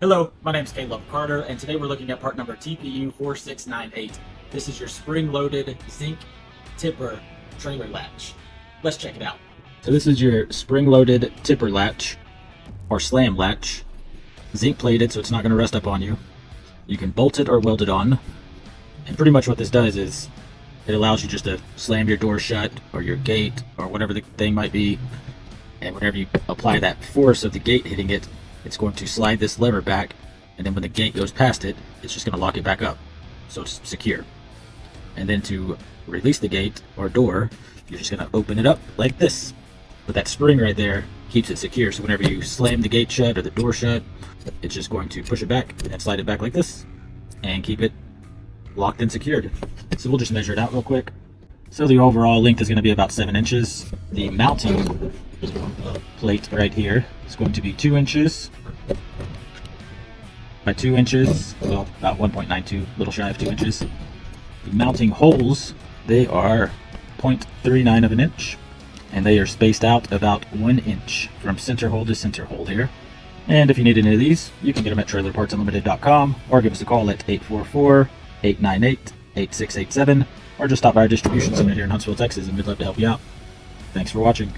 Hello, my name is Kaleb Carter, and today we're looking at part number TPU4698. This is your spring-loaded zinc tipper trailer latch. Let's check it out. So this is your spring-loaded tipper latch, or slam latch, zinc plated so it's not going to rust up on you. You can bolt it or weld it on, and pretty much what this does is it allows you just to slam your door shut or your gate or whatever the thing might be, and whenever you apply that force of the gate hitting it, it's going to slide this lever back, and then when the gate goes past it, it's just going to lock it back up, so it's secure. And then to release the gate or door, you're just going to open it up like this. But that spring right there keeps it secure, so whenever you slam the gate shut or the door shut, it's just going to push it back and slide it back like this, and keep it locked and secured. So we'll just measure it out real quick. So the overall length is going to be about 7 inches. The mounting plate right here is going to be 2 inches by 2 inches, well, about 1.92, a little shy of 2 inches. The mounting holes, they are 0.39 of an inch, and they are spaced out about 1 inch from center hole to center hole here. And if you need any of these, you can get them at trailerpartsunlimited.com, or give us a call at 844-898-8687, or just stop by our distribution center here in Huntsville, Texas, and we'd love to help you out. Thanks for watching.